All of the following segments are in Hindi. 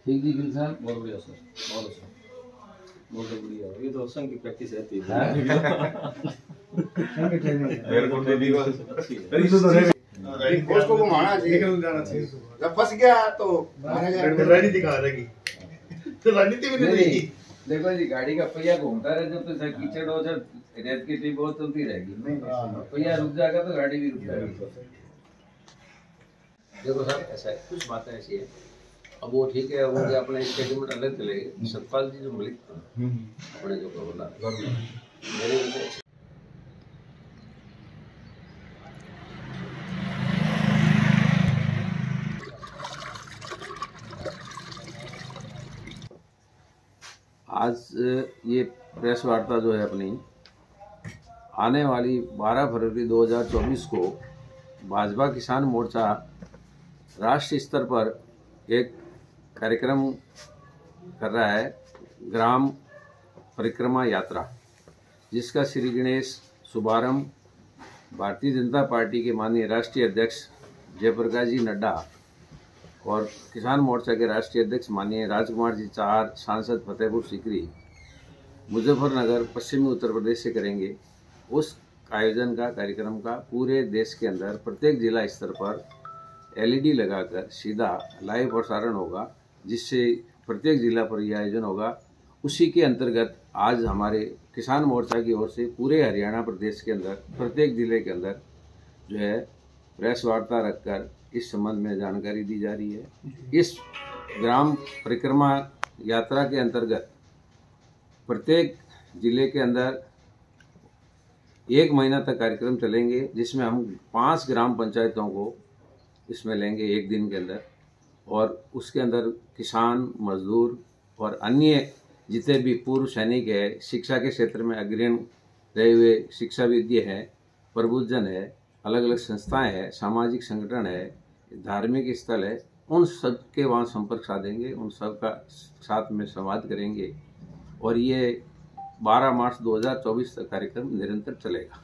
ठीक जी गिल साहब, बहुत बढ़िया सर, बहुत अच्छा, बहुत बढ़िया। ये तो संघ की प्रैक्टिस रहती है। पोस्ट को घुमाना चाहिए, निकल जाना चाहिए। जब फंस गया तो रणनीति कहाँ रहेगी? तो रणनीति भी नहीं रहेगी। देखो जी, गाड़ी का पहिया घूमता रहे जब तो कीचड़ हो जाए, रेत की टीप बहुत चलती रहेगी। पहिया रुक जाएगा तो गाड़ी भी रुक जाएगी। देखो साहब, ऐसा है, कुछ बातें ऐसी है। अब वो ठीक है, वो जो अपने स्टेटमेंट अलग चले गए। सतपाल जी जो मलिक अपने जो गवर्नर मेरे वजह आज ये प्रेस वार्ता जो है अपनी, आने वाली 12 फरवरी 2024 को भाजपा किसान मोर्चा राष्ट्रीय स्तर पर एक कार्यक्रम कर रहा है, ग्राम परिक्रमा यात्रा, जिसका श्री गणेश शुभारंभ भारतीय जनता पार्टी के माननीय राष्ट्रीय अध्यक्ष जयप्रकाश जी नड्डा और किसान मोर्चा के राष्ट्रीय अध्यक्ष माननीय राजकुमार जी चार, सांसद फतेहपुर सीकरी, मुजफ्फरनगर, पश्चिमी उत्तर प्रदेश से करेंगे। उस आयोजन का कार्यक्रम का पूरे देश के अंदर प्रत्येक जिला स्तर पर LED लगाकर सीधा लाइव प्रसारण होगा, जिससे प्रत्येक जिला पर यह आयोजन होगा। उसी के अंतर्गत आज हमारे किसान मोर्चा की ओर से पूरे हरियाणा प्रदेश के अंदर प्रत्येक जिले के अंदर जो है प्रेस वार्ता रखकर इस संबंध में जानकारी दी जा रही है। इस ग्राम परिक्रमा यात्रा के अंतर्गत प्रत्येक जिले के अंदर 1 महीना तक कार्यक्रम चलेंगे, जिसमें हम 5 ग्राम पंचायतों को इसमें लेंगे एक दिन के अंदर, और उसके अंदर किसान, मजदूर और अन्य जितने भी पूर्व सैनिक है, शिक्षा के क्षेत्र में अग्रणी रहे हुए शिक्षाविद है, प्रबुद्धजन है, अलग अलग संस्थाएं हैं, सामाजिक संगठन है, धार्मिक स्थल है, उन सब के वहाँ संपर्क साधेंगे, उन सब का साथ में संवाद करेंगे। और ये 12 मार्च 2024 तक कार्यक्रम निरंतर चलेगा।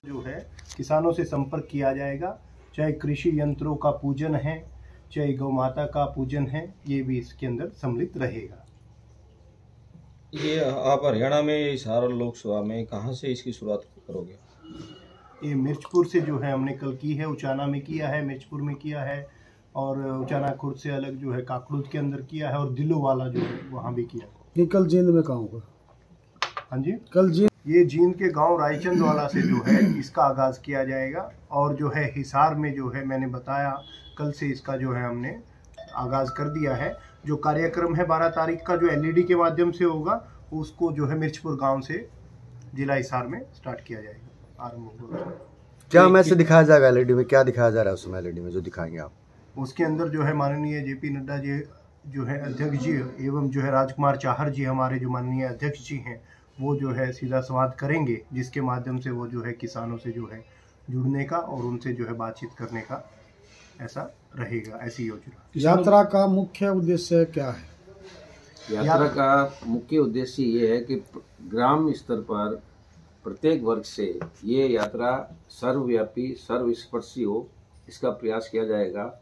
जो है किसानों से संपर्क किया जाएगा, चाहे कृषि यंत्रों का पूजन है, चाहे गौ माता का पूजन है, ये भी इसके अंदर सम्मिलित रहेगा। ये आप हरियाणा में हिसार लोकसभा में कहाँ से इसकी शुरुआत करोगे? ये मिर्चपुर से जो है हमने कल की है, उचाना में किया है, मिर्चपुर में किया है, और उचाना खुर्द से अलग जो है काकड़ूद के अंदर किया है, और दिल्लो वाला जो है वहाँ भी किया। ये कल जींद में कहाँ होगा? हाँ जी, कल जींद, ये जींद के गांव रायचंद वाला से जो है इसका आगाज किया जाएगा। और जो है हिसार में जो है मैंने बताया, कल से इसका जो है हमने आगाज कर दिया है। जो कार्यक्रम है 12 तारीख का जो LED के माध्यम से होगा, उसको जो है मिर्चपुर गांव से जिला हिसार में स्टार्ट किया जाएगा, आरंभ होगा। क्या मैसेज दिखाया जाएगा LED में? क्या दिखाया जा रहा है उसमें LED में जो दिखाएंगे आप? उसके अंदर जो है माननीय JP नड्डा जी जो है अध्यक्ष जी, एवं जो है राजकुमार चाहर जी हमारे जो माननीय अध्यक्ष जी हैं, वो जो है सीधा संवाद करेंगे, जिसके माध्यम से वो जो है किसानों से जो है जुड़ने का और उनसे जो है बातचीत करने का ऐसा रहेगा, ऐसी योजना। यात्रा का मुख्य उद्देश्य क्या है? यात्रा का मुख्य उद्देश्य ये है कि ग्राम स्तर पर प्रत्येक वर्ग से ये यात्रा सर्वव्यापी, सर्वस्पर्शी हो, इसका प्रयास किया जाएगा।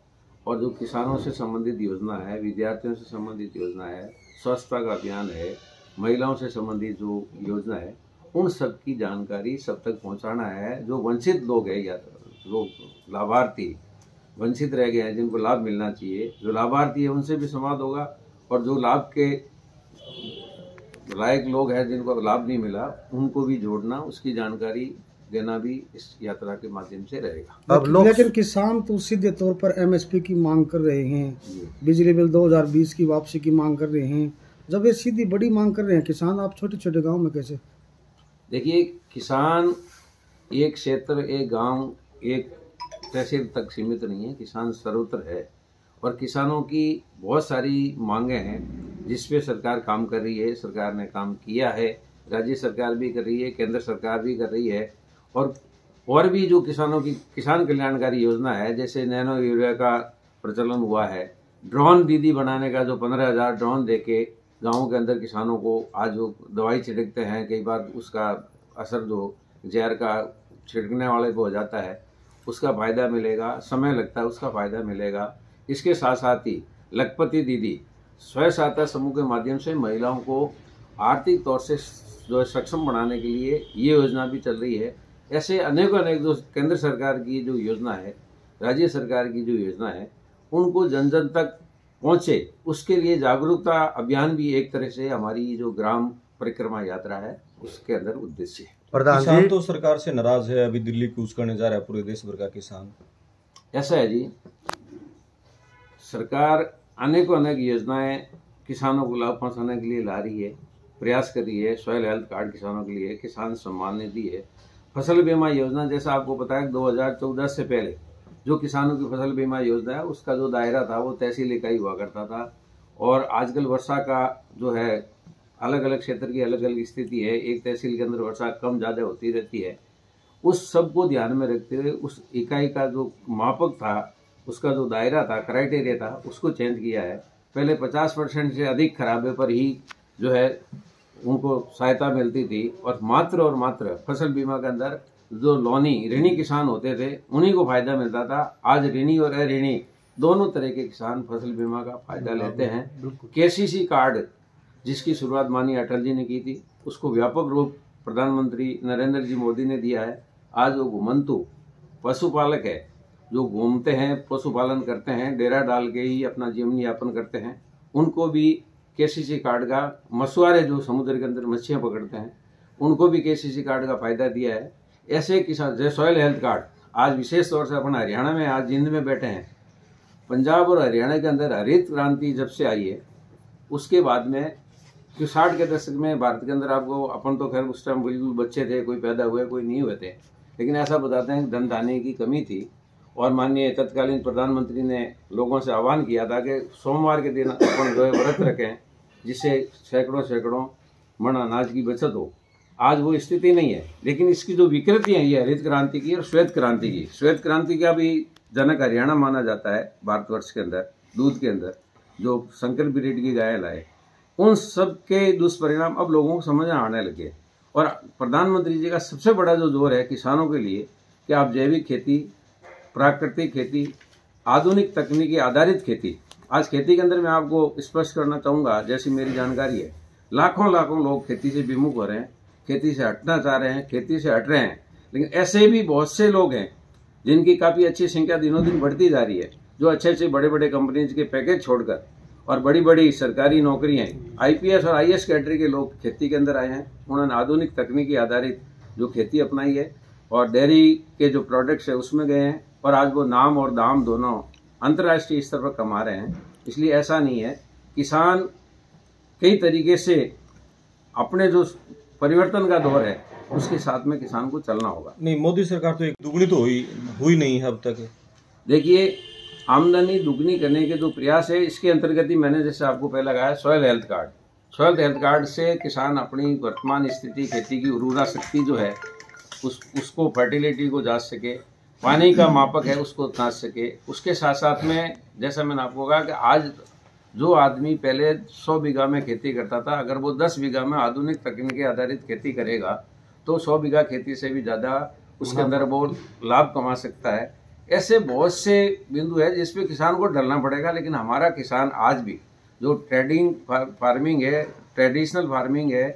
और जो किसानों से संबंधित योजना है, विद्यार्थियों से संबंधित योजना है, स्वच्छता का अभियान है, महिलाओं से संबंधित जो योजना है, उन सब की जानकारी सब तक पहुंचाना है। जो वंचित लोग हैं या जो लाभार्थी वंचित रह गए हैं, जिनको लाभ मिलना चाहिए, जो लाभार्थी है उनसे भी संवाद होगा, और जो लाभ के लायक लोग हैं जिनको लाभ नहीं मिला, उनको भी जोड़ना, उसकी जानकारी देना भी इस यात्रा के माध्यम से रहेगा। अब लेकिन किसान तो सीधे तौर पर MSP की मांग कर रहे हैं, बिजली बिल 2020 की वापसी की मांग कर रहे हैं। जब ये सीधी बड़ी मांग कर रहे हैं किसान, आप छोटे छोटे गांव में कैसे? देखिए, किसान एक क्षेत्र, एक गांव, एक तहसील तक सीमित नहीं है, किसान सर्वत्र है। और किसानों की बहुत सारी मांगें हैं जिस पे सरकार काम कर रही है। सरकार ने काम किया है, राज्य सरकार भी कर रही है, केंद्र सरकार भी कर रही है। और भी जो किसानों की किसान कल्याणकारी योजना है, जैसे नैनो यूरिया का प्रचलन हुआ है, ड्रोन दीदी बनाने का जो 15,000 ड्रोन देके गाँव के अंदर किसानों को आज जो दवाई छिड़कते हैं, कई बार उसका असर जो जहर का छिड़कने वाले को हो जाता है, उसका फ़ायदा मिलेगा। समय लगता है, उसका फ़ायदा मिलेगा। इसके साथ साथ ही लखपति दीदी स्वयं सहायता समूह के माध्यम से महिलाओं को आर्थिक तौर से जो है सक्षम बनाने के लिए ये योजना भी चल रही है। ऐसे अनेकों अनेक जो केंद्र सरकार की जो योजना है, राज्य सरकार की जो योजना है, उनको जन जन तक पहुँचे, उसके लिए जागरूकता अभियान भी एक तरह से हमारी जो ग्राम परिक्रमा यात्रा है उसके अंदर उद्देश्य है। किसान तो सरकार से नाराज है, अभी दिल्ली कूच करने जा रहा है पूरे देश भर का किसान। ऐसा है जी, सरकार अनेकों अनेक योजनाएं किसानों को लाभ पहुंचाने के लिए ला रही है, प्रयास कर रही है। सॉइल हेल्थ कार्ड किसानों के लिए, किसान सम्मान निधि है, फसल बीमा योजना, जैसा आपको पता है 2014 से पहले जो किसानों की फसल बीमा योजना है उसका जो दायरा था वो तहसील इकाई हुआ करता था, और आजकल वर्षा का जो है अलग अलग क्षेत्र की अलग अलग स्थिति है, एक तहसील के अंदर वर्षा कम ज़्यादा होती रहती है। उस सब को ध्यान में रखते हुए उस इकाई का जो मापक था, उसका जो दायरा था, क्राइटेरिया था, उसको चेंज किया है। पहले 50% से अधिक खराबे पर ही जो है उनको सहायता मिलती थी, और मात्र फसल बीमा के अंदर जो लोनी ऋणी किसान होते थे उन्हीं को फायदा मिलता था। आज ऋणी और अऋणी दोनों तरह के किसान फसल बीमा का फायदा लेते हैं। केसीसी कार्ड जिसकी शुरुआत माननीय अटल जी ने की थी, उसको व्यापक रूप प्रधानमंत्री नरेंद्र जी मोदी ने दिया है। आज वो घुमंतु पशुपालक है, जो घूमते हैं, पशुपालन करते हैं, डेरा डाल के ही अपना जीवन यापन करते हैं, उनको भी केसीसी कार्ड का, मछुआरे जो समुद्र के अंदर मछलियाँ पकड़ते हैं उनको भी केसीसी कार्ड का फायदा दिया है। ऐसे किसान जैसे सॉइल हेल्थ कार्ड, आज विशेष तौर से अपन हरियाणा में, आज जिंद में बैठे हैं, पंजाब और हरियाणा के अंदर हरित क्रांति जब से आई है उसके बाद में, जो 60 के दशक में भारत के अंदर, आपको अपन तो खैर उस टाइम बिल्कुल बच्चे थे, कोई पैदा हुए कोई नहीं हुए थे, लेकिन ऐसा बताते हैं धन धान्य की कमी थी, और माननीय तत्कालीन प्रधानमंत्री ने लोगों से आह्वान किया था कि सोमवार के दिन अपन जो है व्रत रखें, जिससे सैकड़ों मण अनाज की बचत हो। आज वो स्थिति नहीं है, लेकिन इसकी जो विकृति है ये हरित क्रांति की और श्वेत क्रांति की, श्वेत क्रांति का भी जनक हरियाणा माना जाता है भारतवर्ष के अंदर। दूध के अंदर जो संकर ब्रीड की गाय लाए, उन सब के दुष्परिणाम अब लोगों को समझ आने लगे। और प्रधानमंत्री जी का सबसे बड़ा जो जोर है किसानों के लिए कि आप जैविक खेती, प्राकृतिक खेती, आधुनिक तकनीकी आधारित खेती। आज खेती के अंदर मैं आपको स्पष्ट करना चाहूँगा, जैसी मेरी जानकारी है, लाखों लोग खेती से विमुख हो रहे हैं, खेती से हटना चाह रहे हैं, खेती से हट रहे हैं। लेकिन ऐसे भी बहुत से लोग हैं जिनकी काफ़ी अच्छी संख्या दिनों दिन बढ़ती जा रही है, जो अच्छे बड़े कंपनीज के पैकेज छोड़कर और बड़ी सरकारी नौकरियां, आईपीएस और आईएएस कैटेगरी के लोग खेती के अंदर आए हैं। उन्होंने आधुनिक तकनीकी आधारित जो खेती अपनाई है और डेयरी के जो प्रोडक्ट्स है उसमें गए हैं, और आज वो नाम और दाम दोनों अंतर्राष्ट्रीय स्तर पर कमा रहे हैं। इसलिए ऐसा नहीं है, किसान कई तरीके से अपने जो परिवर्तन का दौर है उसके साथ में किसान को चलना होगा। नहीं, मोदी सरकार तो एक दुगनी तो हुई नहीं है अब तक। देखिए, आमदनी दुगनी करने के जो प्रयास है, इसके अंतर्गत ही मैंने जैसे आपको पहले कहा soil health card. Soil health card से किसान अपनी वर्तमान स्थिति, खेती की उर्वरा शक्ति जो है उसको, फर्टिलिटी को जांच सके, पानी का मापक है उसको जांच सके। उसके साथ साथ में जैसा मैंने आपको कहा कि आज जो आदमी पहले 100 बीघा में खेती करता था, अगर वो 10 बीघा में आधुनिक तकनीकी आधारित खेती करेगा तो 100 बीघा खेती से भी ज़्यादा उसके अंदर वो लाभ कमा सकता है। ऐसे बहुत से बिंदु है जिस पे किसान को डरना पड़ेगा। लेकिन हमारा किसान आज भी जो ट्रेडिंग फार्मिंग है, ट्रेडिशनल फार्मिंग है,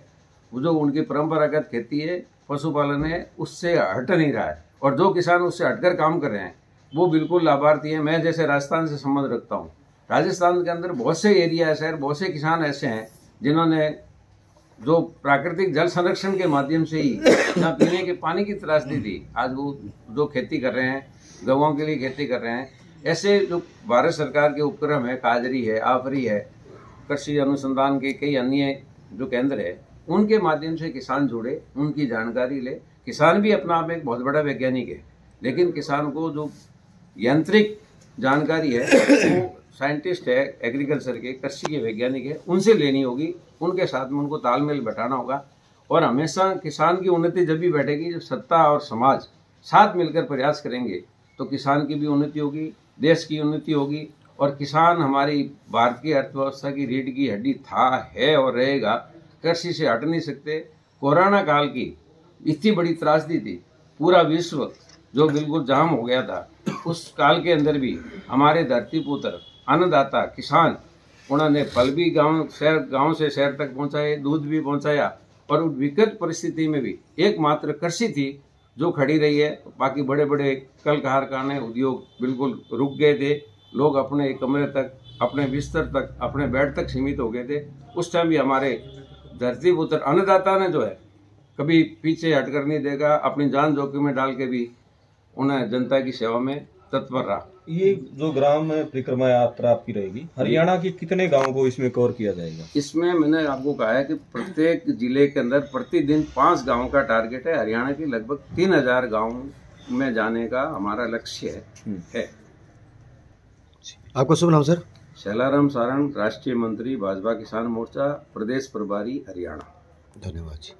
वो जो उनकी परंपरागत खेती है, पशुपालन है, उससे हट नहीं रहा है। और जो किसान उससे हटकर काम कर रहे हैं वो बिल्कुल लाभार्थी हैं। मैं जैसे राजस्थान से संबंध रखता हूँ, राजस्थान के अंदर बहुत से एरिया ऐसे हैं, बहुत से किसान ऐसे हैं जिन्होंने जो प्राकृतिक जल संरक्षण के माध्यम से ही जहाँ पीने के पानी की त्रासदी थी, आज वो जो खेती कर रहे हैं, गवों के लिए खेती कर रहे हैं। ऐसे जो भारत सरकार के उपक्रम है, काजरी है, आफरी है, कृषि अनुसंधान के कई अन्य जो केंद्र है, उनके माध्यम से किसान जुड़े, उनकी जानकारी ले। किसान भी अपना आप एक बहुत बड़ा वैज्ञानिक है, लेकिन किसान को जो यांत्रिक जानकारी है वो साइंटिस्ट है, एग्रीकल्चर के, कृषि के वैज्ञानिक है, उनसे लेनी होगी, उनके साथ में उनको तालमेल बैठाना होगा। और हमेशा किसान की उन्नति जब भी बैठेगी जब सत्ता और समाज साथ मिलकर प्रयास करेंगे, तो किसान की भी उन्नति होगी, देश की उन्नति होगी। और किसान हमारी भारत की अर्थव्यवस्था की रीढ़ की हड्डी था, है और रहेगा। कृषि से हट नहीं सकते। कोरोना काल की इतनी बड़ी त्रासदी थी, पूरा विश्व जो बिल्कुल जाम हो गया था, उस काल के अंदर भी हमारे धरती पुत्र, अन्नदाता, किसान उन्होंने फल भी गांव से शहर तक पहुंचाए, दूध भी पहुंचाया, और उस विकट परिस्थिति में भी एकमात्र कृषि थी जो खड़ी रही है। बाकी बड़े बड़े कल कारखाने, उद्योग बिल्कुल रुक गए थे। लोग अपने कमरे तक, अपने बिस्तर तक, अपने बेड तक सीमित हो गए थे। उस टाइम भी हमारे धरती पुत्र अन्नदाता ने जो है कभी पीछे हटकर नहीं देखा, अपनी जान जोखिम में डाल के भी उन्हें जनता की सेवा में तत्पर रहा। ये जो ग्राम परिक्रमा यात्रा आपकी रहेगी, हरियाणा के कितने गांवों को इसमें कवर किया जाएगा? इसमें मैंने आपको कहा है कि प्रत्येक जिले के अंदर प्रतिदिन 5 गांवों का टारगेट है। हरियाणा की लगभग 3000 गांव में जाने का हमारा लक्ष्य है। आपका शुभ नाम सर? शैलाराम सारण, राष्ट्रीय मंत्री भाजपा किसान मोर्चा, प्रदेश प्रभारी हरियाणा। धन्यवाद जी।